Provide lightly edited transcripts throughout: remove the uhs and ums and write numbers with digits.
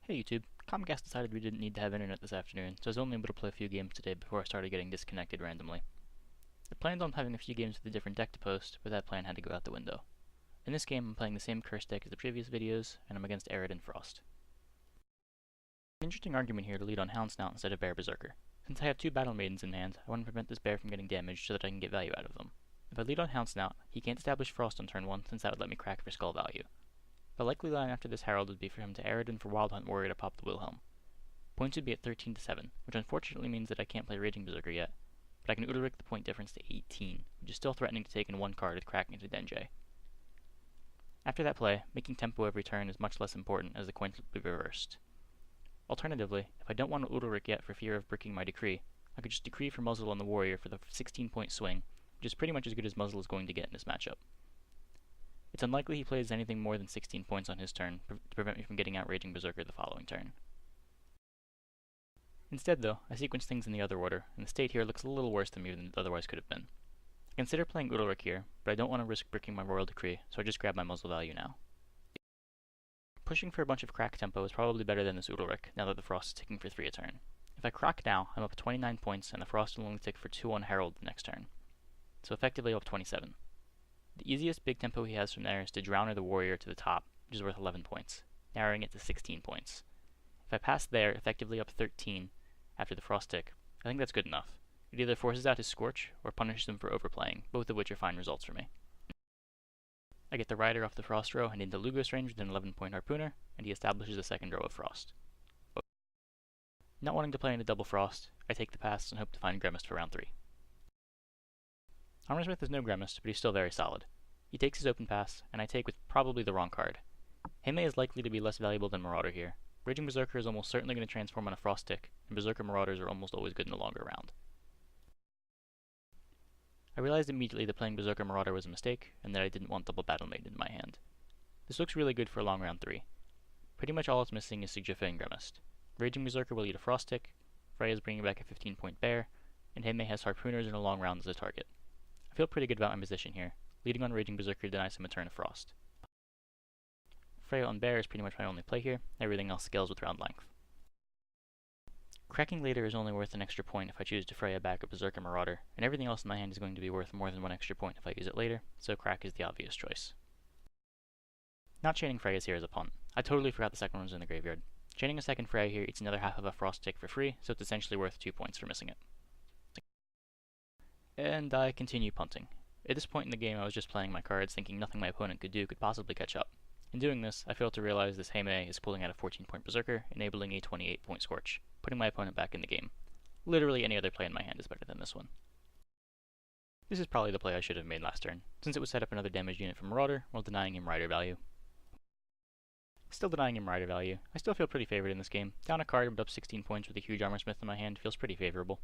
Hey YouTube, Comcast decided we didn't need to have internet this afternoon, so I was only able to play a few games today before I started getting disconnected randomly. I planned on having a few games with a different deck to post, but that plan had to go out the window. In this game, I'm playing the same curse deck as the previous videos, and I'm against Eredin Frost. An interesting argument here to lead on Houndsnout instead of Bear Berserker. Since I have two Battle Maidens in hand, I want to prevent this bear from getting damaged so that I can get value out of them. If I lead on Houndsnout, he can't establish Frost on turn 1 since that would let me crack for skull value. The likely line after this Herald would be for him to Eredin for Wild Hunt Warrior to pop the Wilhelm. Points would be at 13 to 7, which unfortunately means that I can't play Raging Berserker yet, but I can Udalric the point difference to 18, which is still threatening to take in one card with cracking into Denjay. After that play, making tempo every turn is much less important as the coins will be reversed. Alternatively, if I don't want to Udalric yet for fear of bricking my decree, I could just decree for Muzzle on the Warrior for the 16-point swing, which is pretty much as good as Muzzle is going to get in this matchup. It's unlikely he plays anything more than 16 points on his turn to prevent me from getting out Raging Berserker the following turn. Instead though, I sequence things in the other order, and the state here looks a little worse than me than it otherwise could have been. I consider playing Udalric here, but I don't want to risk bricking my Royal Decree, so I just grab my Muzzle value now. Pushing for a bunch of crack tempo is probably better than this Udalric, now that the Frost is ticking for 3 a turn. If I crack now, I'm up 29 points, and the Frost will only tick for 2 on Herald the next turn. So effectively up 27. The easiest big tempo he has from there is to Drowner the Warrior to the top, which is worth 11 points, narrowing it to 16 points. If I pass there, effectively up 13 after the Frost tick, I think that's good enough. It either forces out his Scorch, or punishes him for overplaying, both of which are fine results for me. I get the Rider off the Frost row and into Lugos range with an 11-point Harpooner, and he establishes a second row of Frost. Not wanting to play into double Frost, I take the pass and hope to find Gremist for round 3. Armorsmith is no Gremist, but he's still very solid. He takes his open pass, and I take with probably the wrong card. Heme is likely to be less valuable than Marauder here. Raging Berserker is almost certainly going to transform on a Frost tick, and Berserker Marauders are almost always good in the longer round. I realized immediately that playing Berserker Marauder was a mistake, and that I didn't want double Battle Maiden in my hand. This looks really good for a long round 3. Pretty much all it's missing is Sigjufa and Gremist. Raging Berserker will eat a Frost tick, Freya is bringing back a 15-point bear, and Heme has Harpooners in a long round as a target. I feel pretty good about my position here. Leading on Raging Berserker denies him a turn of Frost. Freya on Bear is pretty much my only play here, everything else scales with round length. Cracking later is only worth an extra point if I choose to Freya back a Berserker Marauder, and everything else in my hand is going to be worth more than 1 extra point if I use it later, so crack is the obvious choice. Not chaining Freya's here is a punt. I totally forgot the second one was in the graveyard. Chaining a second Freya here eats another half of a Frost tick for free, so it's essentially worth 2 points for missing it. And I continue punting. At this point in the game I was just playing my cards thinking nothing my opponent could do could possibly catch up. In doing this, I failed to realize this Heme is pulling out a 14-point Berserker, enabling a 28-point Scorch, putting my opponent back in the game. Literally any other play in my hand is better than this one. This is probably the play I should have made last turn, since it would set up another damage unit for Marauder while denying him Rider value. Still denying him Rider value, I still feel pretty favored in this game. Down a card but up 16 points with a huge Armorsmith in my hand feels pretty favorable.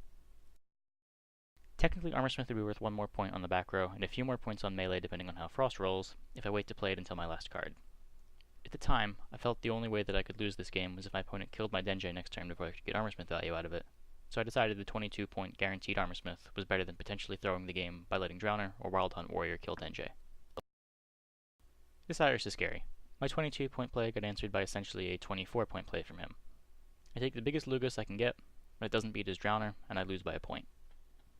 Technically, Armorsmith would be worth 1 more point on the back row, and a few more points on melee depending on how Frost rolls, if I wait to play it until my last card. At the time, I felt the only way that I could lose this game was if my opponent killed my Denjay next turn before I could get Armorsmith value out of it, so I decided the 22-point guaranteed Armorsmith was better than potentially throwing the game by letting Drowner or Wild Hunt Warrior kill Denjay. This Irish is scary. My 22-point play got answered by essentially a 24-point play from him. I take the biggest Lugos I can get, but it doesn't beat his Drowner, and I lose by a point.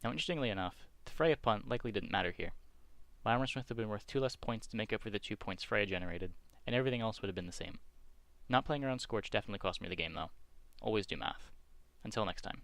Now interestingly enough, the Freya punt likely didn't matter here. My Armorsmith would have been worth 2 less points to make up for the 2 points Freya generated, and everything else would have been the same. Not playing around Scorch definitely cost me the game though. Always do math. Until next time.